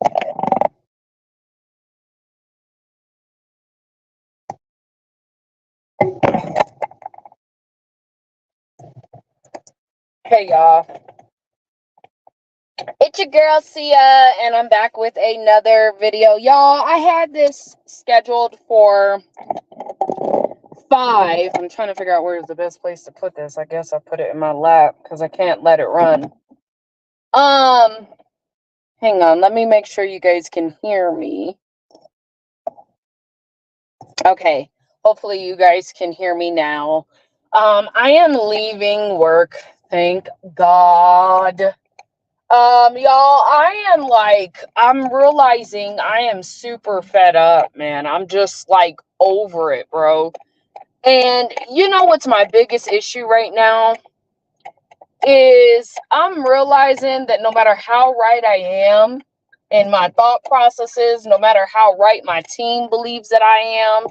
Hey y'all, it's your girl Sia, and I'm back with another video. Y'all, I had this scheduled for 5. I'm trying to figure out where's the best place to put this. I guess I put it in my lap because I can't let it run. Hang on, let me make sure you guys can hear me. Okay, hopefully you guys can hear me now. I am leaving work, thank God. Y'all, I'm realizing I am super fed up, man. I'm just like over it, bro. And you know what's my biggest issue right now is I'm realizing that no matter how right I am in my thought processes, no matter how right my team believes that I am,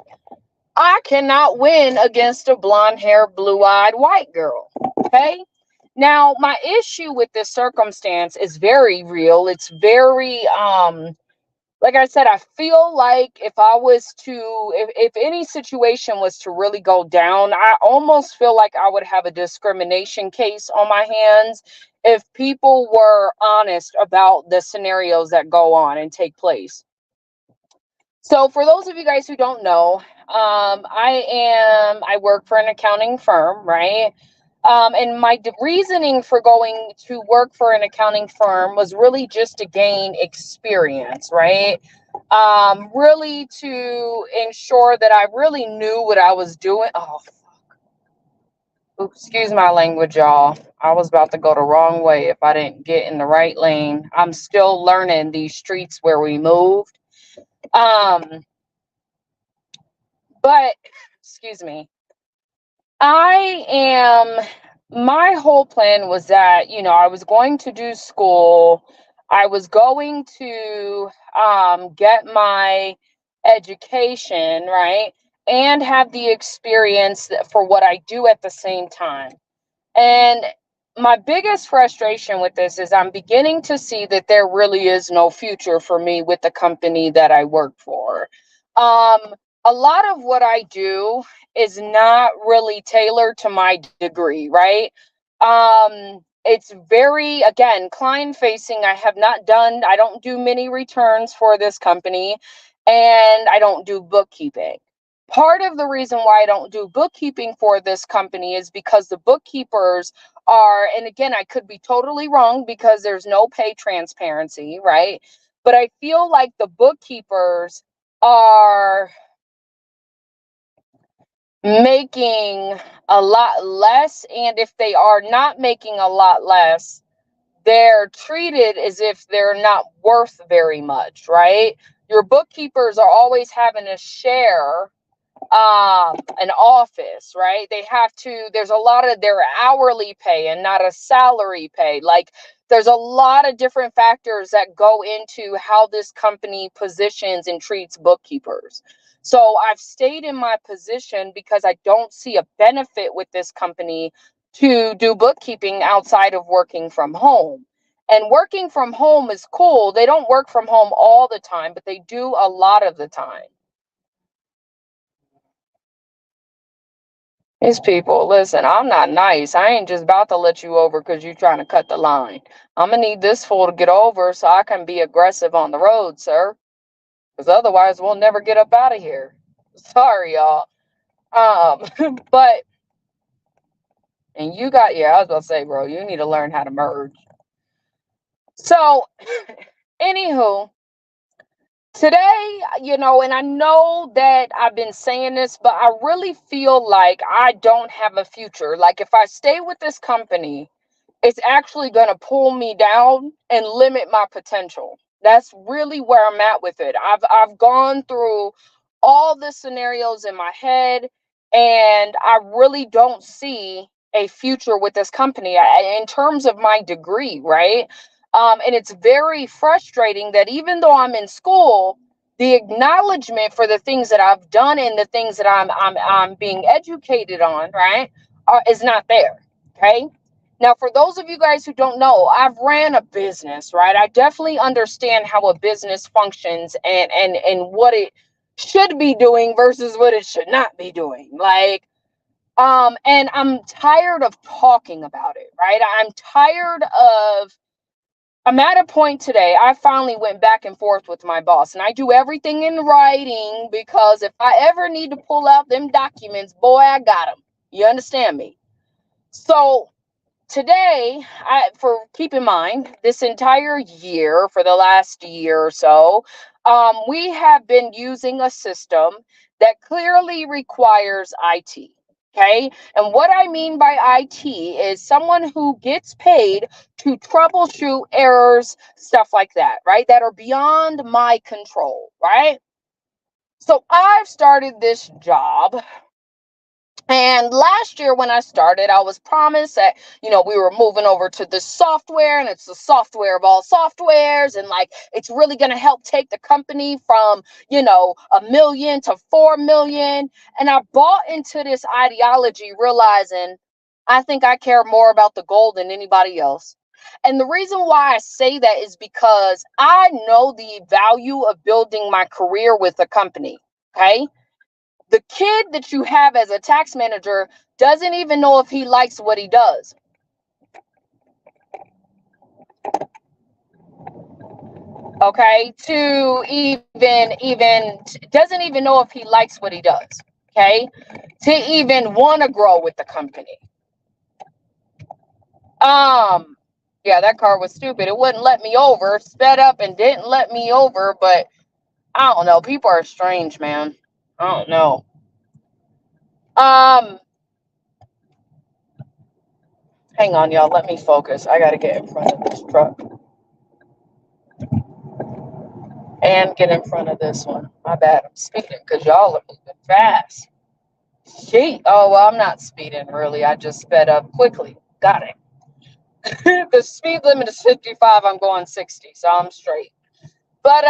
I cannot win against a blonde haired, blue eyed white girl. Okay. Now, my issue with this circumstance is very real. It's very, like I said, I feel like if any situation was to really go down, I almost feel like I would have a discrimination case on my hands if people were honest about the scenarios that go on and take place. So, for those of you guys who don't know, I work for an accounting firm, right? And my reasoning for going to work for an accounting firm was really just to gain experience, right? Really to ensure that I really knew what I was doing. Oh, oops, excuse my language, y'all. I was about to go the wrong way if I didn't get in the right lane. I'm still learning these streets where we moved. Um, but excuse me. I am My whole plan was that, I was going to do school. I was going to get my education, right? And have the experience for what I do at the same time. And my biggest frustration with this is I'm beginning to see that there really is no future for me with the company that I work for. Um, a lot of what I do is not really tailored to my degree, right? It's very, again, client facing. I don't do many returns for this company, and I don't do bookkeeping. Part of the reason why I don't do bookkeeping for this company is because the bookkeepers are, and again, I could be totally wrong because there's no pay transparency, right? But I feel like the bookkeepers are making a lot less. And if they are not making a lot less, they're treated as if they're not worth very much, right? Your bookkeepers are always having to share an office, right? There's a lot of their hourly pay and not a salary pay. Like, there's a lot of different factors that go into how this company positions and treats bookkeepers. So I've stayed in my position because I don't see a benefit with this company to do bookkeeping outside of working from home. And working from home is cool. They don't work from home all the time, but they do a lot of the time. These people, listen, I'm not nice. I ain't just about to let you over because you're trying to cut the line. I'm going to need this fool to get over so I can be aggressive on the road, sir. Because otherwise, we'll never get up out of here. Sorry, y'all. But, and yeah, I was about to say, bro, you need to learn how to merge. So, anywho, today, and I know that I've been saying this, but I really feel like I don't have a future. Like, if I stay with this company, it's actually going to pull me down and limit my potential. That's really where I'm at with it. I've gone through all the scenarios in my head, and I really don't see a future with this company in terms of my degree, right? And it's very frustrating that even though I'm in school, the acknowledgement for the things that I've done and the things that I'm being educated on, right, is not there. Okay. Now, for those of you guys who don't know, I've ran a business, right? I definitely understand how a business functions and what it should be doing versus what it should not be doing. Like, and I'm tired of talking about it, right? I'm at a point today. I finally went back and forth with my boss, and I do everything in writing because if I ever need to pull out them documents, boy, I got them. You understand me? So today, keep in mind, this entire year, for the last year or so, we have been using a system that clearly requires IT. Okay. And what I mean by IT is someone who gets paid to troubleshoot errors, stuff like that, right? That are beyond my control, right? So I've started this job, and last year when I started, I was promised that, we were moving over to this software, and it's the software of all softwares. And like, it's really going to help take the company from, 1 million to 4 million. And I bought into this ideology, realizing I think I care more about the goal than anybody else. And the reason why I say that is because I know the value of building my career with a company. Okay. The kid that you have as a tax manager doesn't even know if he likes what he does. Okay, to even doesn't even know if he likes what he does. Okay, to even want to grow with the company. Yeah, that car was stupid. It wouldn't let me over, sped up and didn't let me over, but I don't know. People are strange, man. I don't know. Hang on, y'all. Let me focus. I gotta get in front of this truck and get in front of this one. My bad. I'm speeding because y'all are moving fast. Gee. Oh, well, I'm not speeding really. I just sped up quickly. Got it. The speed limit is 55. I'm going 60, so I'm straight. But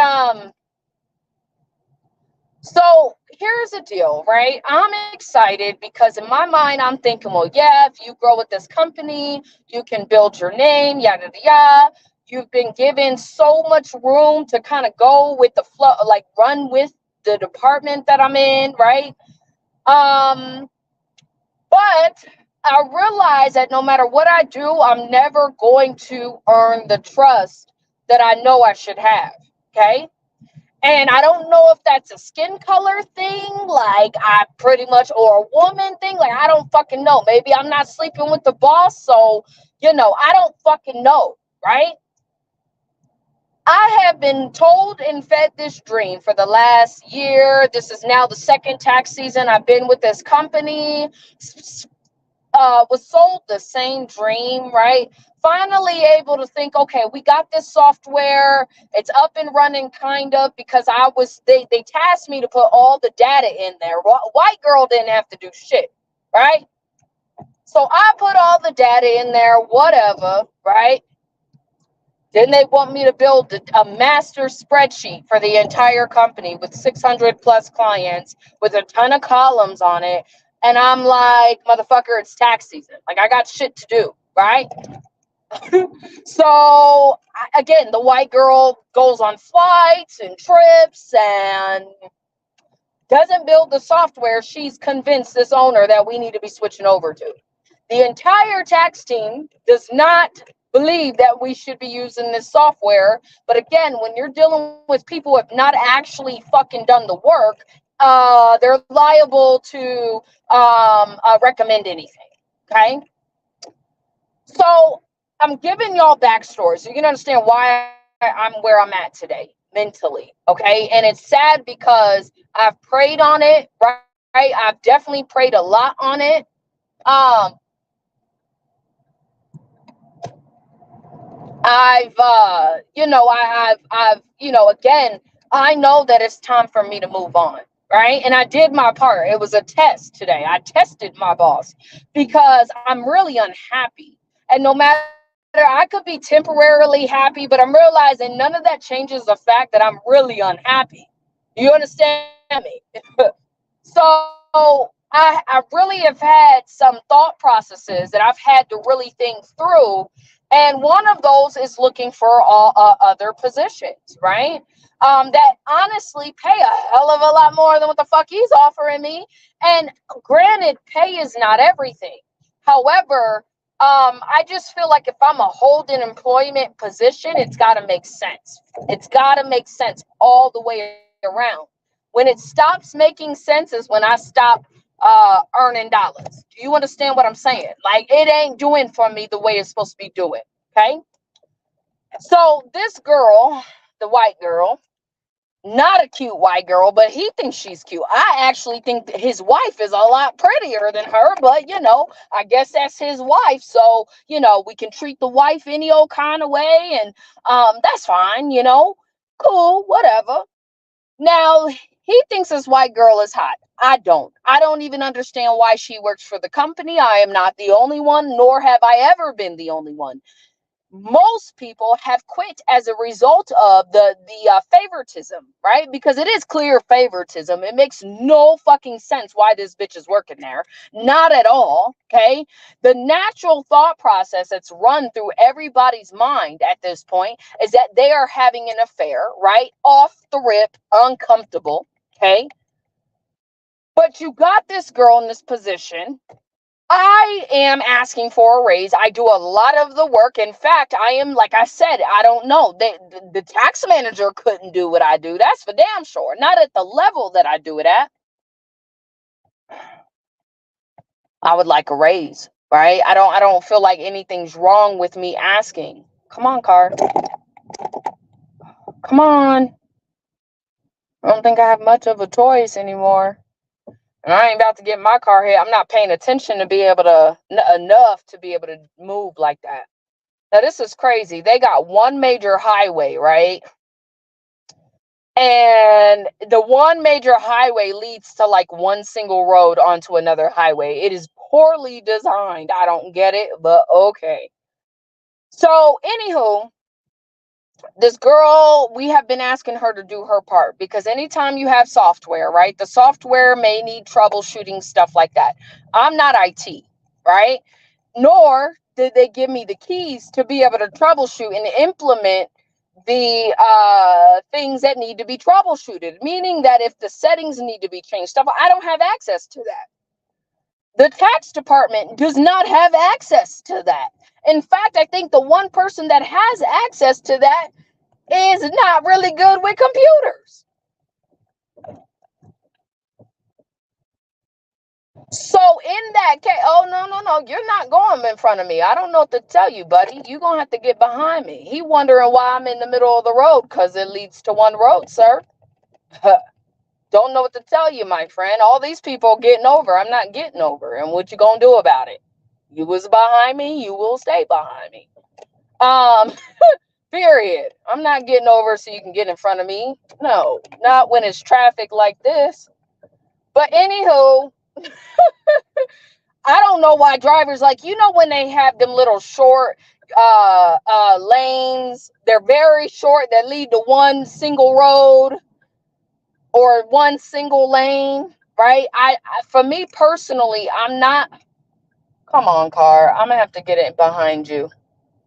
so here's the deal, right? I'm excited because in my mind, I'm thinking, well, yeah, if you grow with this company, you can build your name, yada, yada, yada. You've been given so much room to kind of go with the flow, like run with the department that I'm in, right? But I realize that no matter what I do, I'm never going to earn the trust that I know I should have. Okay. And I don't know if that's a skin color thing, like I pretty much, or a woman thing. Like, I don't fucking know. Maybe I'm not sleeping with the boss. So, I don't fucking know. Right. I have been told and fed this dream for the last year. This is now the second tax season I've been with this company. Was sold the same dream, right? Finally able to think, okay, we got this software. It's up and running, kind of, because they tasked me to put all the data in there. White girl didn't have to do shit, right? So I put all the data in there, whatever, right? Then they want me to build a master spreadsheet for the entire company with 600 plus clients with a ton of columns on it. And I'm like, motherfucker, it's tax season. Like, I got shit to do, right? So, again, the white girl goes on flights and trips and doesn't build the software she's convinced this owner that we need to be switching over to. The entire tax team does not believe that we should be using this software. But again, when you're dealing with people who have not actually fucking done the work, they're liable to recommend anything. Okay. So I'm giving y'all backstory so you can understand why I'm where I'm at today mentally. Okay. And it's sad because I've prayed on it, right? I've definitely prayed a lot on it. Again, I know that it's time for me to move on, right? And I did my part. It was a test today. I tested my boss because I'm really unhappy. And no matter, I could be temporarily happy, but I'm realizing none of that changes the fact that I'm really unhappy. You understand me? So I really have had some thought processes that I've had to really think through. And one of those is looking for all other positions, right? That honestly pay a hell of a lot more than what the fuck he's offering me. And granted, pay is not everything. However, I just feel like if I'm a holding employment position, it's got to make sense. It's got to make sense all the way around. When it stops making sense is when I stop earning dollars. Do you understand what I'm saying? Like, it ain't doing for me the way it's supposed to be doing. Okay. So this girl, the white girl, not a cute white girl, but he thinks she's cute. I actually think that his wife is a lot prettier than her, but I guess that's his wife. So, we can treat the wife any old kind of way, and that's fine, cool, whatever. Now, he thinks this white girl is hot. I don't. I don't even understand why she works for the company. I am not the only one, nor have I ever been the only one. Most people have quit as a result of the favoritism, right? Because it is clear favoritism. It makes no fucking sense why this bitch is working there. Not at all, okay? The natural thought process that's run through everybody's mind at this point is that they are having an affair, right? Off the rip, uncomfortable, okay? But you got this girl in this position. I am asking for a raise. I do a lot of the work. In fact, I am, like I said, I don't know. The tax manager couldn't do what I do. That's for damn sure. Not at the level that I do it at. I would like a raise, right? I don't feel like anything's wrong with me asking. Come on, car. Come on. I don't think I have much of a choice anymore. And I ain't about to get my car hit. I'm not paying attention to be able to enough to be able to move like that. Now, this is crazy. They got one major highway, right? And the one major highway leads to like one single road onto another highway. It is poorly designed. I don't get it, but okay. So, anywho, this girl, we have been asking her to do her part because anytime you have software, right? The software may need troubleshooting, stuff like that. I'm not IT, right? Nor did they give me the keys to be able to troubleshoot and implement the things that need to be troubleshooted, meaning that if the settings need to be changed, stuff, I don't have access to that. The tax department does not have access to that. In fact, I think the one person that has access to that is not really good with computers. So in that case, oh, no, you're not going in front of me. I don't know what to tell you, buddy. You're going to have to get behind me. He wondering why I'm in the middle of the road because it leads to one road, sir. Don't know what to tell you, my friend. All these people getting over. I'm not getting over. And what you going to do about it? You was behind me. You will stay behind me. Period. I'm not getting over so you can get in front of me. No, not when it's traffic like this. But anywho, I don't know why drivers, like, when they have them little short lanes, they're very short that lead to one single road or one single lane, right? I for me personally, I'm not. Come on, car. I'm gonna have to get in behind you.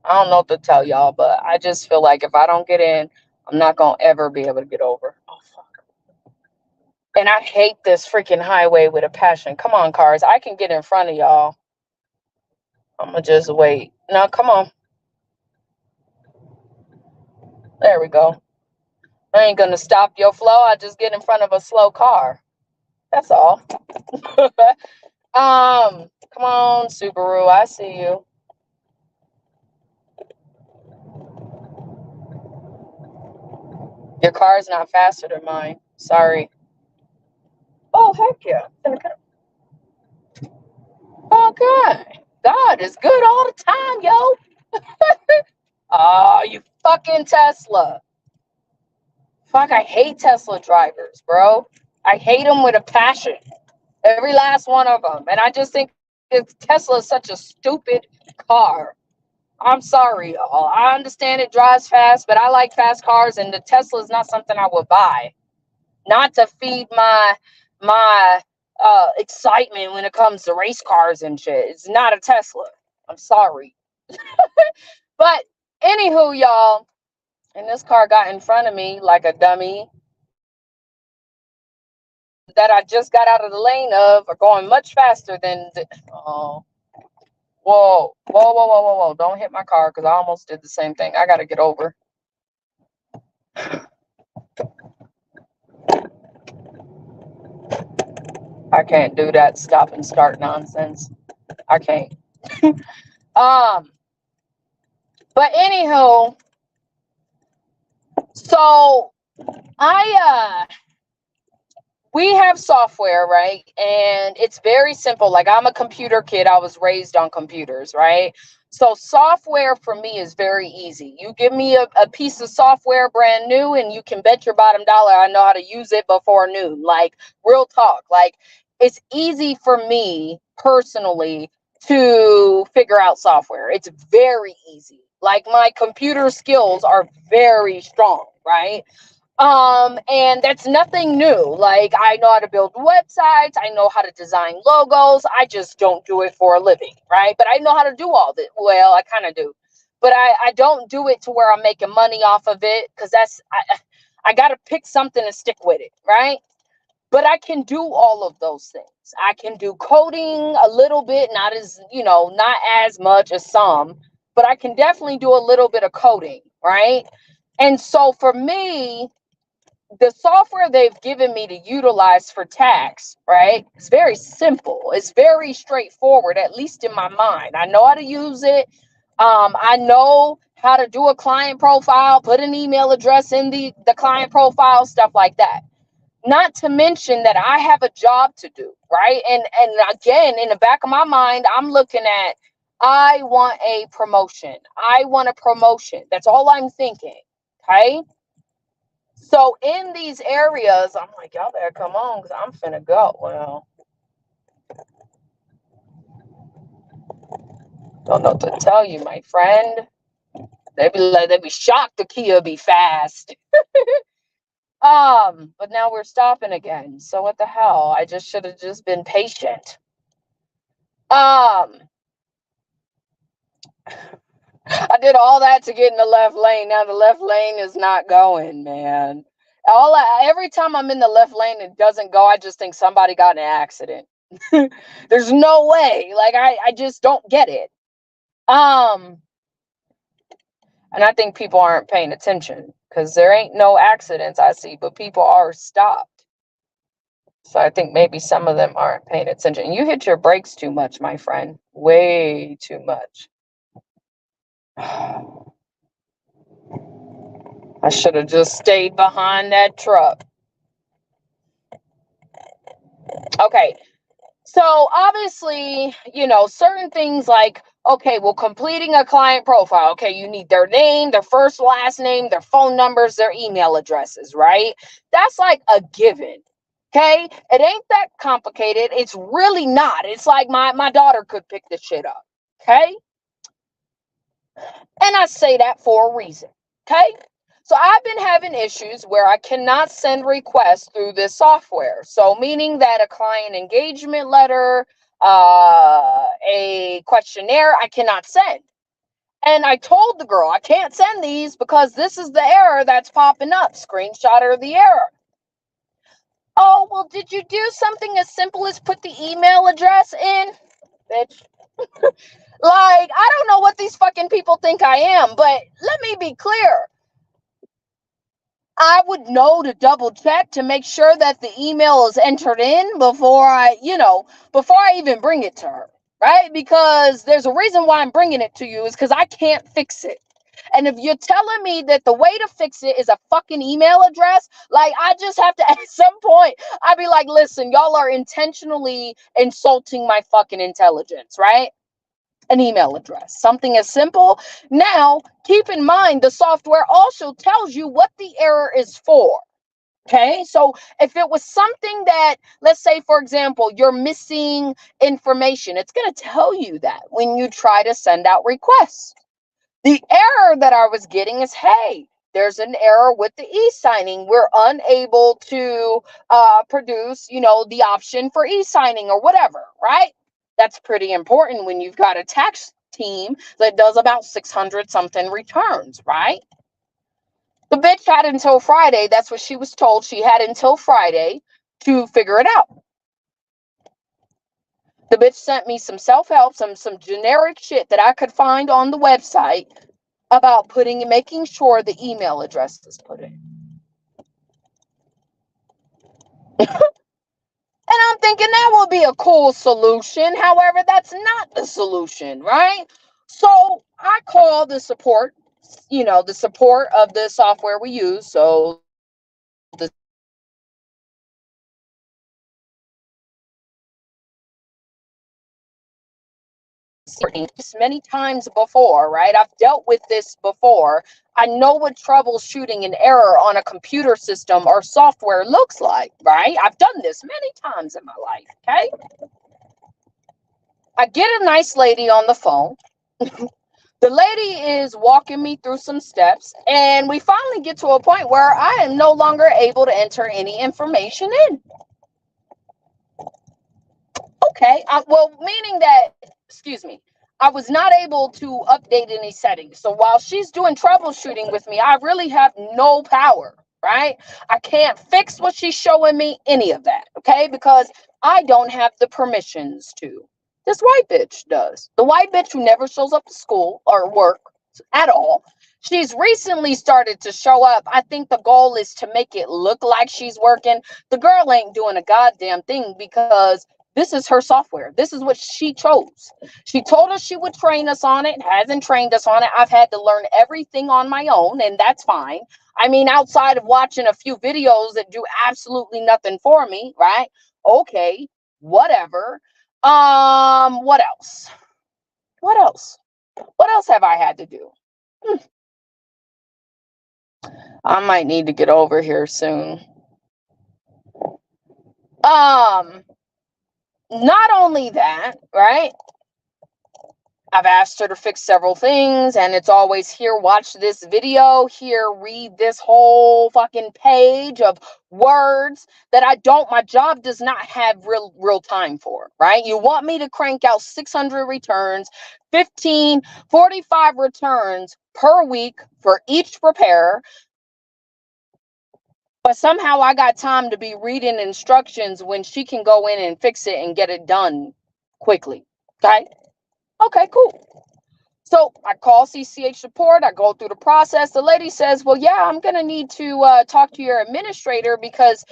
I don't know what to tell y'all, but I just feel like if I don't get in, I'm not gonna ever be able to get over. Oh, fuck. And I hate this freaking highway with a passion. Come on, cars. I can get in front of y'all. I'm gonna just wait. Now, come on. There we go. I ain't gonna stop your flow. I just get in front of a slow car. That's all. Come on, Subaru. I see you. Your car is not faster than mine. Sorry. Oh, heck yeah. Okay. God is good all the time, yo. Oh, you fucking Tesla. Fuck, I hate Tesla drivers, bro. I hate them with a passion. Every last one of them. And I just think Tesla is such a stupid car. I'm sorry, y'all. I understand it drives fast, but I like fast cars, and the Tesla is not something I would buy. Not to feed my excitement when it comes to race cars and shit. It's not a Tesla. I'm sorry. But anywho, y'all, and this car got in front of me like a dummy that I just got out of the lane of, are going much faster than oh, whoa, whoa, whoa, whoa, whoa, whoa. Don't hit my car, because I almost did the same thing. I got to get over. I can't do that stop and start nonsense. I can't. But anyhow, so we have software, right? And it's very simple. Like, I'm a computer kid. I was raised on computers, right? So software for me is very easy. You give me a piece of software brand new, and you can bet your bottom dollar I know how to use it before noon. Like, real talk. Like, it's easy for me personally to figure out software. It's very easy. Like, my computer skills are very strong, right? And that's nothing new. Like, I know how to build websites, I know how to design logos. I just don't do it for a living, right? But I know how to do all this. Well, I kind of do, but I don't do it to where I'm making money off of it, because I got to pick something to stick with it, right? But I can do all of those things. I can do coding a little bit, not as, not as much as some, but I can definitely do a little bit of coding, right? And so for me, the software they've given me to utilize for tax, right? It's very simple. It's very straightforward, at least in my mind. I know how to use it. I know how to do a client profile, put an email address in the client profile, stuff like that. Not to mention that I have a job to do, right? And again, in the back of my mind, I'm looking at, I want a promotion. I want a promotion. That's all I'm thinking. Okay. So in these areas, I'm like, y'all better come on, because I'm finna go. Well, don't know what to tell you, my friend. They be shocked the Kia be fast. But now we're stopping again. So what the hell? I just should have just been patient. I did all that to get in the left lane. Now the left lane is not going, man. Every time I'm in the left lane, it doesn't go. I just think somebody got in an accident. There's no way. Like, I just don't get it. And I think people aren't paying attention, because there ain't no accidents I see, but people are stopped. So I think maybe some of them aren't paying attention. You hit your brakes too much, my friend. Way too much. I should have just stayed behind that truck. Okay. So obviously, certain things like, okay, well, completing a client profile. Okay, you need their name, their first, last name, their phone numbers, their email addresses, right? That's like a given. Okay, it ain't that complicated. It's really not. It's like my daughter could pick this shit up. Okay, and I say that for a reason. Okay, so I've been having issues where I cannot send requests through this software. So meaning that a client engagement letter, a questionnaire, I cannot send. And I told the girl, I can't send these because this is the error that's popping up. Screenshot her the error. Oh, well, did you do something as simple as put the email address in? Bitch. Like, I don't know what these fucking people think I am, but let me be clear. I would know to double check to make sure that the email is entered in before I even bring it to her, right? Because there's a reason why I'm bringing it to you, is because I can't fix it. And if you're telling me that the way to fix it is a fucking email address, like, I just have to, at some point, I'd be like, listen, y'all are intentionally insulting my fucking intelligence, right? An email address, something as simple. Now, keep in mind, the software also tells you what the error is for. Okay, so if it was something that, let's say, for example, you're missing information, it's going to tell you that when you try to send out requests. The error that I was getting is, hey, there's an error with the e-signing. We're unable to produce, the option for e-signing or whatever, right? That's pretty important when you've got a tax team that does about 600 something returns, right? The bitch had until Friday. That's what she was told. She had until Friday to figure it out. The bitch sent me some self-help, some generic shit that I could find on the website about making sure the email address is put in. And I'm thinking that would be a cool solution. However, that's not the solution, right? So I call the support, the support of the software we use. So the many times before, right? I've dealt with this before. I know what troubleshooting an error on a computer system or software looks like, right? I've done this many times in my life, okay? I get a nice lady on the phone. The lady is walking me through some steps, and we finally get to a point where I am no longer able to enter any information in. Okay, meaning that, excuse me, I was not able to update any settings. So while she's doing troubleshooting with me, I really have no power, right? I can't fix what she's showing me, any of that, okay? Because I don't have the permissions to. This white bitch does. The white bitch who never shows up to school or work at all. She's recently started to show up. I think the goal is to make it look like she's working. The girl ain't doing a goddamn thing because this is her software. This is what she chose. She told us she would train us on it, hasn't trained us on it. I've had to learn everything on my own, and that's fine. I mean, outside of watching a few videos that do absolutely nothing for me, right? Okay, whatever. What else? What else? What else have I had to do? I might need to get over here soon. Not only that, right? I've asked her to fix several things, and it's always here, watch this video, here, read this whole fucking page of words that my job does not have real time for, right? You want me to crank out 600 returns, 45 returns per week for each preparer, but somehow I got time to be reading instructions when she can go in and fix it and get it done quickly, okay? Okay, cool. So I call CCH support. I go through the process. The lady says, well, yeah, I'm going to need to talk to your administrator because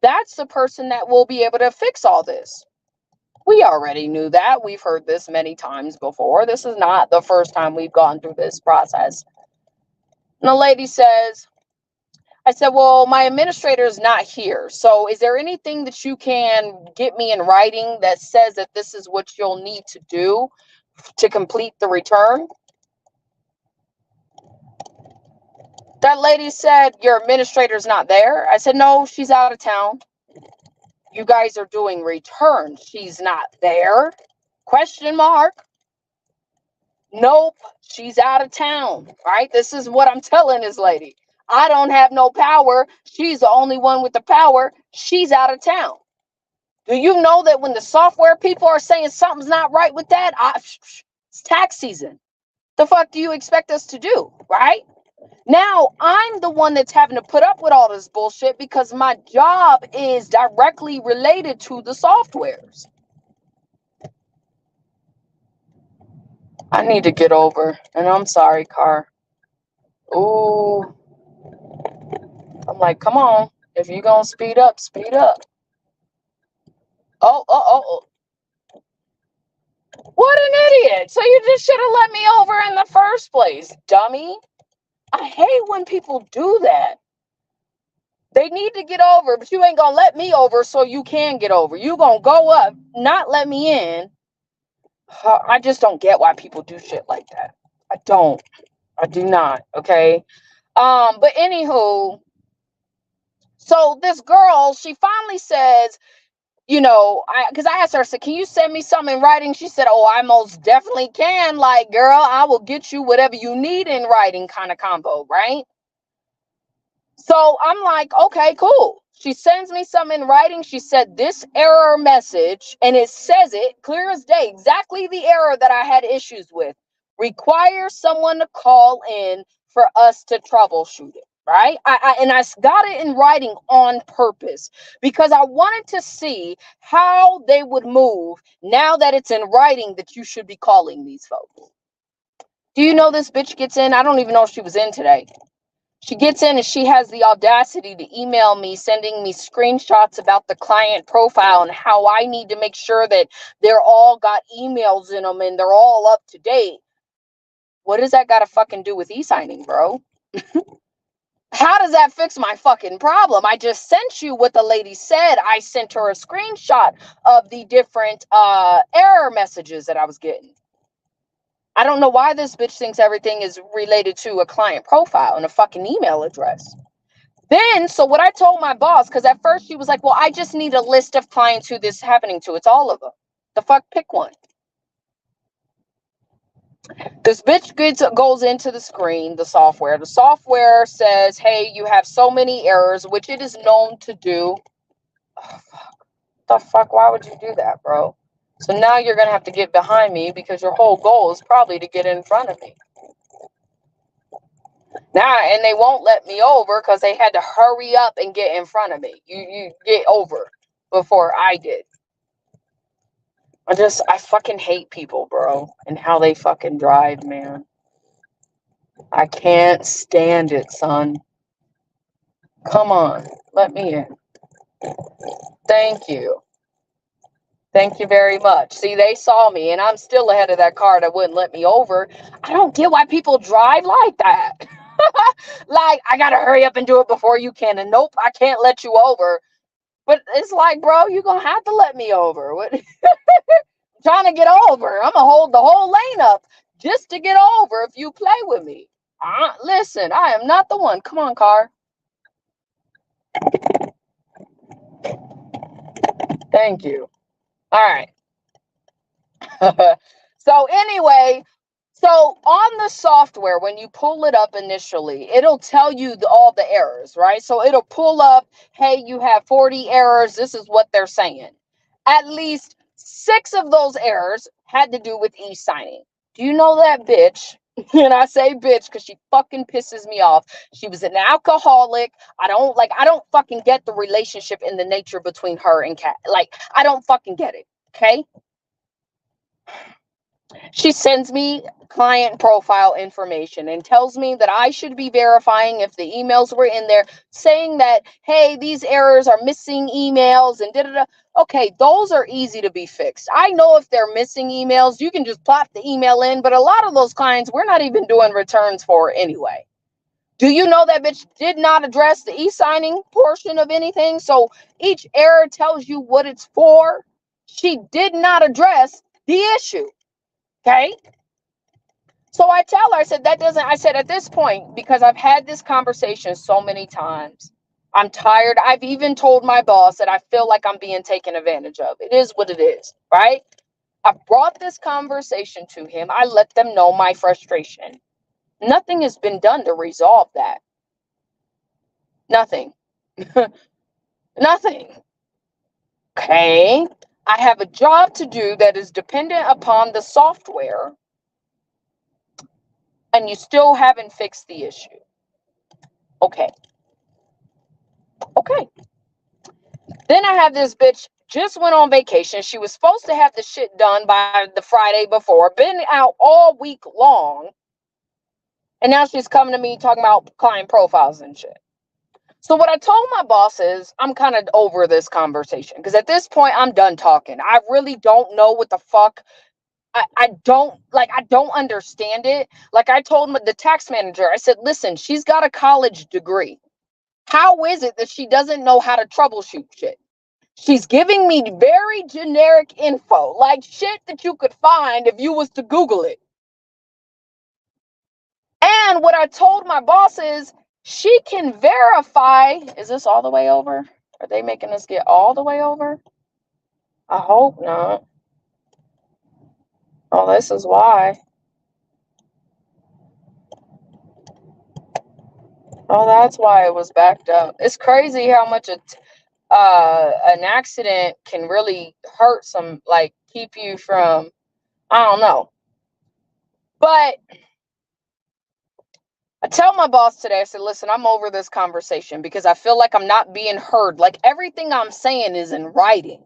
that's the person that will be able to fix all this. We already knew that. We've heard this many times before. This is not the first time we've gone through this process. And the lady says, I said, well, my administrator is not here. So is there anything that you can get me in writing that says that this is what you'll need to do to complete the return? That lady said, your administrator's not there. I said, no, she's out of town. You guys are doing returns. She's not there. Question mark. Nope, she's out of town, right? This is what I'm telling this lady. I don't have no power. She's the only one with the power. She's out of town. Do you know that when the software people are saying something's not right with that, it's tax season. The fuck do you expect us to do, right? Now, I'm the one that's having to put up with all this bullshit because my job is directly related to the softwares. I need to get over, and I'm sorry, Car. Ooh. I'm like, come on. If you're going to speed up, speed up. Oh. What an idiot. So you just should have let me over in the first place, dummy. I hate when people do that. They need to get over, but you ain't going to let me over so you can get over. You going to go up, not let me in. I just don't get why people do shit like that. I do not, okay? But anywho, so this girl, she finally says, because I asked her, I said, can you send me something in writing? She said, oh, I most definitely can. Like, girl, I will get you whatever you need in writing kind of combo, right? So I'm like, okay, cool. She sends me something in writing. She said this error message, and it says it clear as day, exactly the error that I had issues with. Requires someone to call in for us to troubleshoot it. Right. I got it in writing on purpose because I wanted to see how they would move now that it's in writing that you should be calling these folks. Do you know this bitch gets in? I don't even know if she was in today. She gets in and she has the audacity to email me, sending me screenshots about the client profile and how I need to make sure that they're all got emails in them and they're all up to date. What does that got to fucking do with e-signing, bro? How does that fix my fucking problem? I just sent you what the lady said. I sent her a screenshot of the different error messages that I was getting. I don't know why this bitch thinks everything is related to a client profile and a fucking email address. Then, so what I told my boss, because at first she was like, well, I just need a list of clients who this is happening to. It's all of them. The fuck, pick one. This bitch goes into the screen, the software. The software says, hey, you have so many errors, which it is known to do. Oh, fuck. The fuck? Why would you do that, bro? So now you're going to have to get behind me because your whole goal is probably to get in front of me. Now, and they won't let me over because they had to hurry up and get in front of me. You get over before I did. I fucking hate people, bro, and how they fucking drive, man. I can't stand it, son. Come on, let me in. Thank you. Thank you very much. See, they saw me, and I'm still ahead of that car that wouldn't let me over. I don't get why people drive like that. Like, I gotta hurry up and do it before you can, and nope, I can't let you over. But it's like, bro, you're gonna have to let me over. What? Trying to get over. I'm gonna hold the whole lane up just to get over if you play with me. Listen, I am not the one. Come on, car. Thank you. All right. So anyway, so on the software, when you pull it up initially, it'll tell you all the errors, right? So it'll pull up, hey, you have 40 errors. This is what they're saying. At least 6 of those errors had to do with e-signing. Do you know that bitch? And I say bitch because she fucking pisses me off. She was an alcoholic. I don't fucking get the relationship and the nature between her and Kat. Like, I don't fucking get it. Okay. She sends me client profile information and tells me that I should be verifying if the emails were in there, saying that, hey, these errors are missing emails and da-da-da. Okay, those are easy to be fixed. I know if they're missing emails, you can just plop the email in, but a lot of those clients, we're not even doing returns for anyway. Do you know that bitch did not address the e-signing portion of anything? So each error tells you what it's for. She did not address the issue. Okay. So I tell her, I said, I said, at this point, because I've had this conversation so many times, I'm tired. I've even told my boss that I feel like I'm being taken advantage of. It is what it is, right? I brought this conversation to him. I let them know my frustration. Nothing has been done to resolve that. Nothing. Nothing. Okay. I have a job to do that is dependent upon the software, and you still haven't fixed the issue. Okay. Okay. Then I have this bitch just went on vacation. She was supposed to have the shit done by the Friday before, been out all week long. And now she's coming to me talking about client profiles and shit. So what I told my boss is I'm kind of over this conversation because at this point I'm done talking. I really don't know what the fuck. I don't understand it. Like I told the tax manager, I said, listen, she's got a college degree. How is it that she doesn't know how to troubleshoot shit? She's giving me very generic info, like shit that you could find if you was to Google it. And what I told my boss is she can verify. Is this all the way over? Are they making us get all the way over? I hope not. Oh, this is why. Oh, that's why it was backed up. It's crazy how much an accident can really hurt some, like keep you from, I don't know. But I tell my boss today, I said, listen, I'm over this conversation because I feel like I'm not being heard. Like everything I'm saying is in writing.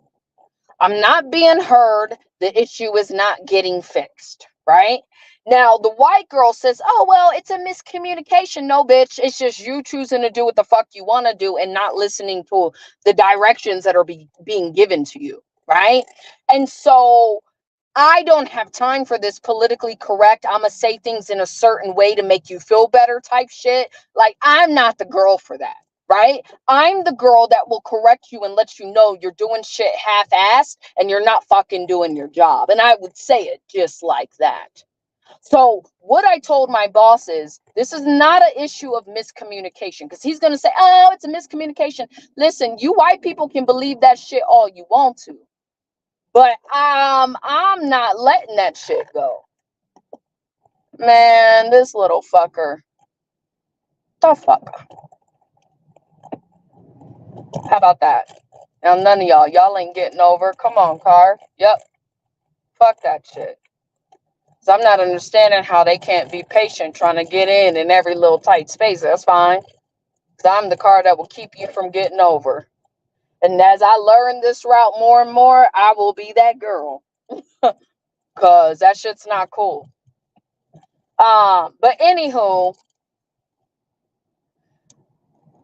I'm not being heard. The issue is not getting fixed, right? Now, the white girl says, oh, well, it's a miscommunication. No, bitch. It's just you choosing to do what the fuck you want to do and not listening to the directions that are being given to you, right? And so I don't have time for this politically correct, I'm going to say things in a certain way to make you feel better type shit. Like, I'm not the girl for that, right? I'm the girl that will correct you and let you know you're doing shit half-assed and you're not fucking doing your job. And I would say it just like that. So what I told my boss is, this is not an issue of miscommunication, because he's going to say, oh, it's a miscommunication. Listen, you white people can believe that shit all you want to. But I'm not letting that shit go. Man, this little fucker. The fuck? How about that? Now none of y'all ain't getting over. Come on, car. Yep. Fuck that shit. So I'm not understanding how they can't be patient trying to get in every little tight space. That's fine. Because I'm the car that will keep you from getting over. And as I learn this route more and more, I will be that girl. Because that shit's not cool. But anywho,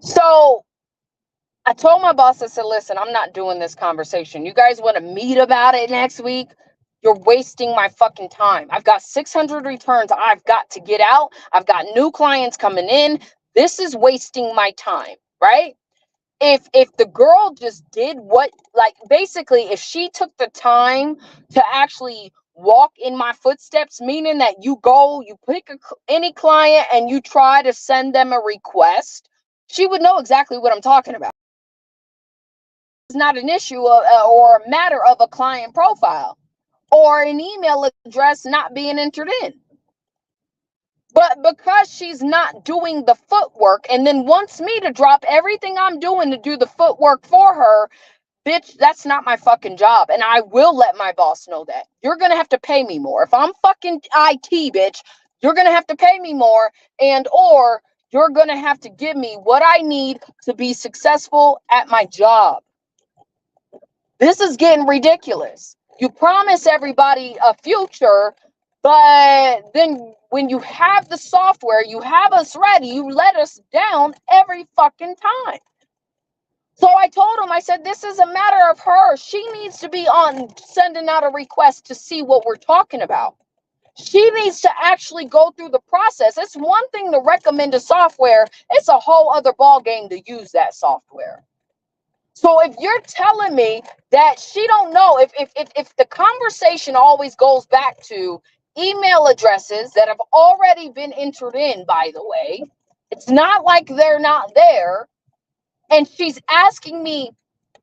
so I told my boss, I said, listen, I'm not doing this conversation. You guys want to meet about it next week? You're wasting my fucking time. I've got 600 returns I've got to get out. I've got new clients coming in. This is wasting my time, right? If the girl just did what, like, basically, if she took the time to actually walk in my footsteps, meaning that you go, you pick any client and you try to send them a request, she would know exactly what I'm talking about. It's not an issue or a matter of a client profile or an email address not being entered in. But because she's not doing the footwork and then wants me to drop everything I'm doing to do the footwork for her, bitch, that's not my fucking job. And I will let my boss know that. You're going to have to pay me more. If I'm fucking IT, bitch, you're going to have to pay me more, and or you're going to have to give me what I need to be successful at my job. This is getting ridiculous. You promise everybody a future, but then when you have the software, you have us ready, you let us down every fucking time. So I told him, I said, this is a matter of her. She needs to be on sending out a request to see what we're talking about. She needs to actually go through the process. It's one thing to recommend a software. It's a whole other ball game to use that software. So if you're telling me that she don't know, if the conversation always goes back to email addresses that have already been entered in, by the way, it's not like they're not there. And she's asking me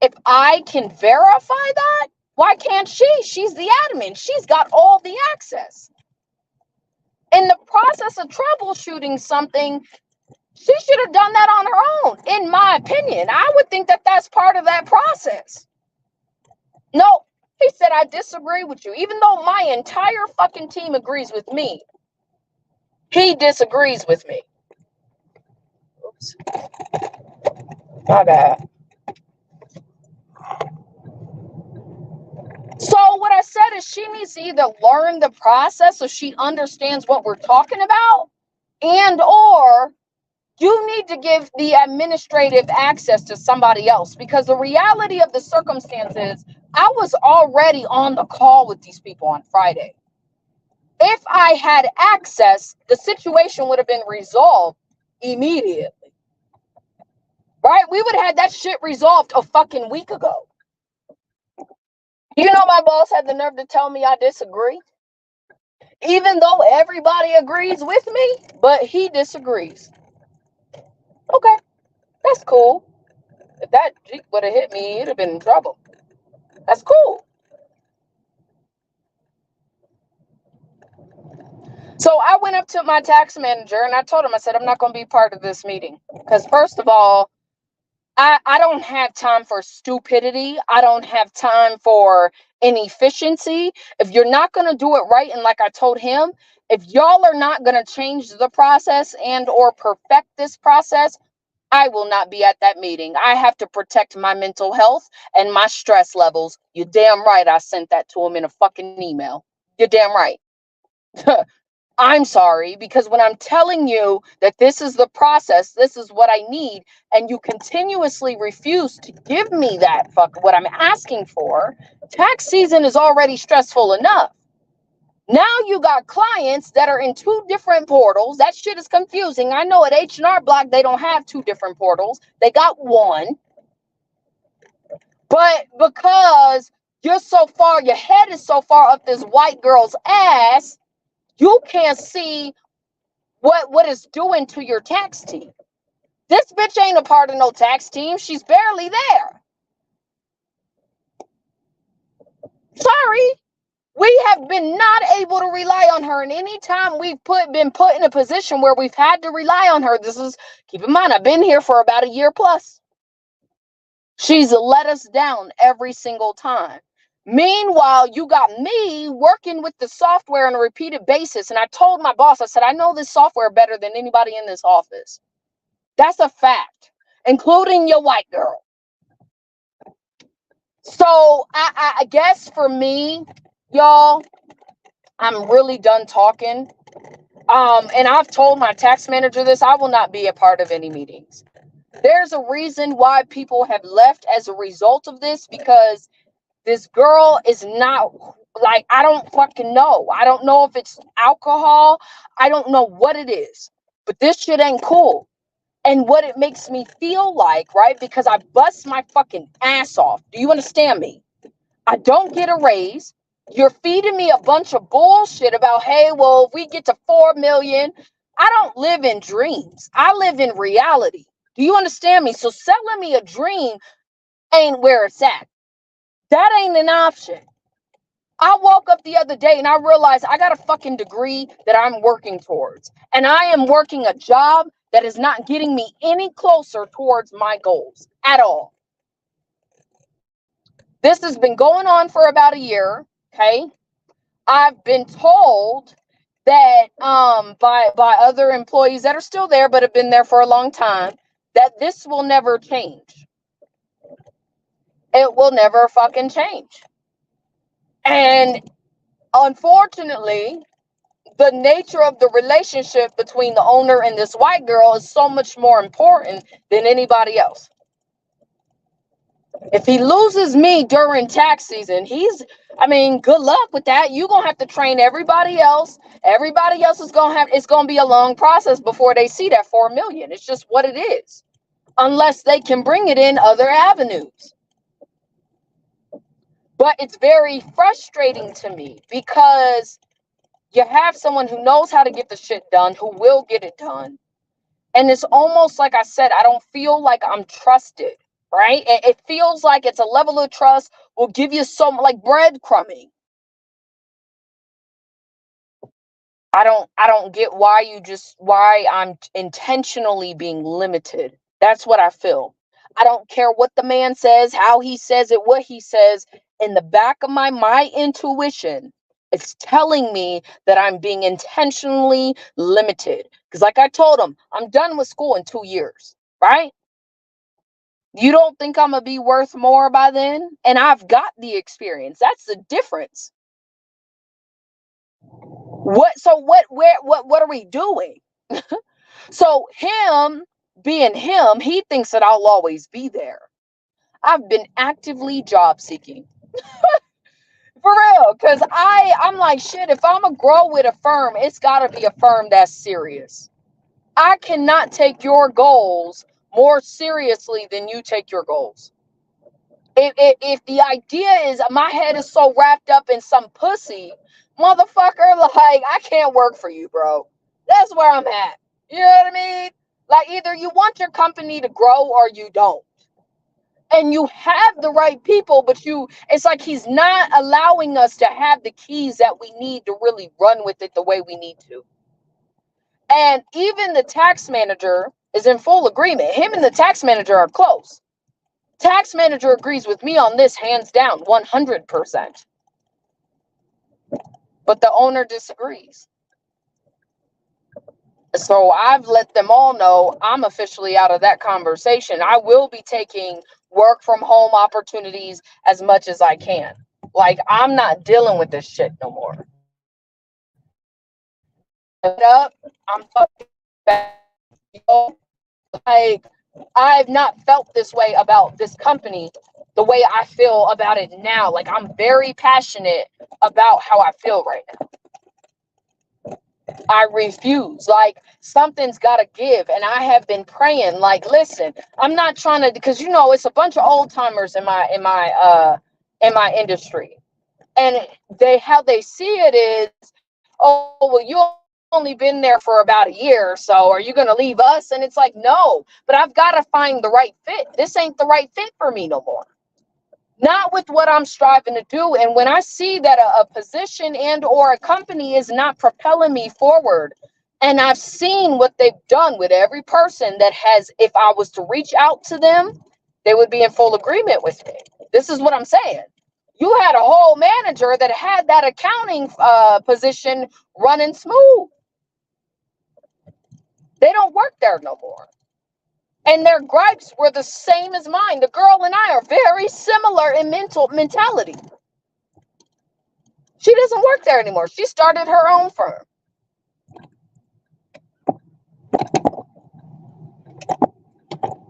if I can verify that. Why can't she? She's the admin. She's got all the access. In the process of troubleshooting something, she should have done that on her own, in my opinion. I would think that that's part of that process. No, he said, I disagree with you. Even though my entire fucking team agrees with me, he disagrees with me. Oops. My bad. So what I said is she needs to either learn the process so she understands what we're talking about, and or you need to give the administrative access to somebody else, because the reality of the circumstances, I was already on the call with these people on Friday. If I had access, the situation would have been resolved immediately. Right? We would have had that shit resolved a fucking week ago. You know, my boss had the nerve to tell me I disagree. Even though everybody agrees with me, but he disagrees. Okay, that's cool. If that Jeep would have hit me, it'd have been in trouble. That's cool. So I went up to my tax manager and I told him, I said, I'm not going to be part of this meeting. Because first of all, I don't have time for stupidity. I don't have time for inefficiency. If you're not going to do it right, and like I told him, if y'all are not going to change the process and or perfect this process, I will not be at that meeting. I have to protect my mental health and my stress levels. You're damn right I sent that to him in a fucking email. You're damn right. I'm sorry, because when I'm telling you that this is the process, this is what I need, and you continuously refuse to give me that what I'm asking for, tax season is already stressful enough. Now you got clients that are in 2 different portals. That shit is confusing. I know at H&R Block they don't have 2 different portals. They got one. But because you're so far, your head is so far up this white girl's ass, you can't see what it's doing to your tax team. This bitch ain't a part of no tax team. She's barely there. Sorry. We have been not able to rely on her. And anytime we've been put in a position where we've had to rely on her, keep in mind, I've been here for about a year plus. She's let us down every single time. Meanwhile, you got me working with the software on a repeated basis. And I told my boss, I said, I know this software better than anybody in this office. That's a fact, including your white girl. So I guess for me, y'all, I'm really done talking. And I've told my tax manager this, I will not be a part of any meetings. There's a reason why people have left as a result of this, because this girl is not, like, I don't fucking know. I don't know if it's alcohol. I don't know what it is, but this shit ain't cool. And what it makes me feel like, right? Because I bust my fucking ass off. Do you understand me? I don't get a raise. You're feeding me a bunch of bullshit about, hey, well, if we get to 4 million, I don't live in dreams. I live in reality. Do you understand me? So selling me a dream ain't where it's at. That ain't an option. I woke up the other day and I realized I got a fucking degree that I'm working towards. And I am working a job that is not getting me any closer towards my goals at all. This has been going on for about a year, okay? I've been told that by other employees that are still there but have been there for a long time, that this will never change. It will never fucking change. And unfortunately, the nature of the relationship between the owner and this white girl is so much more important than anybody else. If he loses me during tax season, good luck with that. You're going to have to train everybody else. Everybody else is going to it's going to be a long process before they see that 4 million. It's just what it is. Unless they can bring it in other avenues. But it's very frustrating to me because you have someone who knows how to get the shit done, who will get it done. And it's almost like I said, I don't feel like I'm trusted, right? It feels like it's a level of trust will give you some, like, breadcrumbing. I don't get why I'm intentionally being limited. That's what I feel. I don't care what the man says, how he says it, what he says. In the back of my intuition, it's telling me that I'm being intentionally limited. Because like I told him, I'm done with school in 2 years, right? You don't think I'm going to be worth more by then? And I've got the experience. That's the difference. What are we doing? So him being him, he thinks that I'll always be there. I've been actively job seeking. For real, because I'm like, shit, if I'm going to grow with a firm, it's got to be a firm that's serious. I cannot take your goals more seriously than you take your goals. If the idea is my head is so wrapped up in some pussy, motherfucker, like, I can't work for you, bro. That's where I'm at. You know what I mean? Like, either you want your company to grow or you don't. And you have the right people, but it's like he's not allowing us to have the keys that we need to really run with it the way we need to. And even the tax manager is in full agreement. Him and the tax manager are close. Tax manager agrees with me on this, hands down, 100%. But the owner disagrees. So I've let them all know I'm officially out of that conversation. I will be taking work from home opportunities as much as I can. Like, I'm not dealing with this shit no more. Up, I'm fucking back. Like, I've not felt this way about this company the way I feel about it now. Like, I'm very passionate about how I feel right now. I refuse. Like, something's got to give. And I have been praying, like, listen, I'm not trying to, because it's a bunch of old timers in my industry. And how they see it is, oh, well, you only been there for about a year or so. Are you going to leave us? And it's like, no, but I've got to find the right fit. This ain't the right fit for me no more. Not with what I'm striving to do. And when I see that a position and or a company is not propelling me forward, and I've seen what they've done with every person that has, if I was to reach out to them, they would be in full agreement with me. This is what I'm saying. You had a whole manager that had that accounting position running smooth. They don't work there no more. And their gripes were the same as mine. The girl and I are very similar in mentality. She doesn't work there anymore. She started her own firm.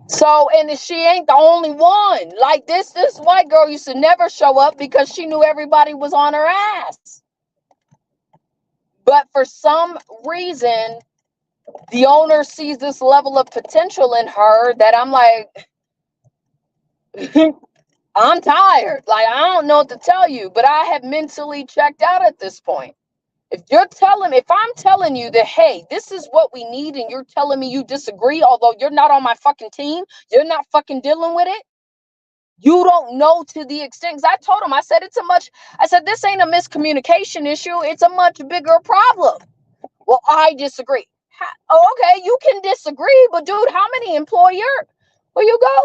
So, and she ain't the only one. Like, this white girl used to never show up because she knew everybody was on her ass. But for some reason, the owner sees this level of potential in her that I'm like, I'm tired. Like, I don't know what to tell you, but I have mentally checked out at this point. If I'm telling you that, hey, this is what we need, and you're telling me you disagree, although you're not on my fucking team, you're not fucking dealing with it. You don't know to the extent, because I told him, I said, this ain't a miscommunication issue. It's a much bigger problem. Well, I disagree. Oh, okay, you can disagree, but dude, how many employers? Where you go?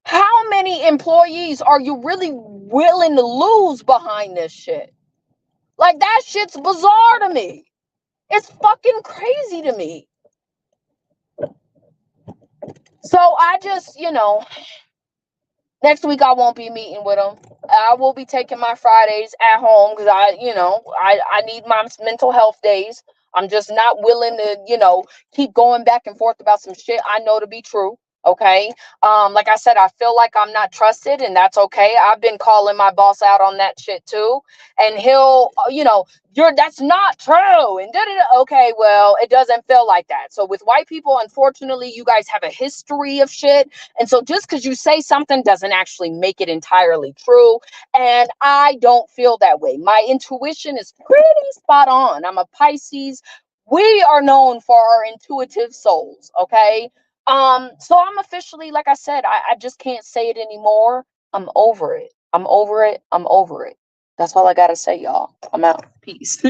How many employees are you really willing to lose behind this shit? Like, that shit's bizarre to me. It's fucking crazy to me. So I just, next week I won't be meeting with them. I will be taking my Fridays at home because I need my mental health days. I'm just not willing to, keep going back and forth about some shit I know to be true. Okay. Like I said, I feel like I'm not trusted, and that's okay. I've been calling my boss out on that shit too. And he'll, that's not true. And okay, well, it doesn't feel like that. So with white people, unfortunately, you guys have a history of shit. And so just because you say something doesn't actually make it entirely true. And I don't feel that way. My intuition is pretty spot on. I'm a Pisces. We are known for our intuitive souls. Okay. So I'm officially, like I said, I just can't say it anymore. I'm over it. I'm over it. I'm over it. That's all I gotta say, y'all. I'm out. Peace.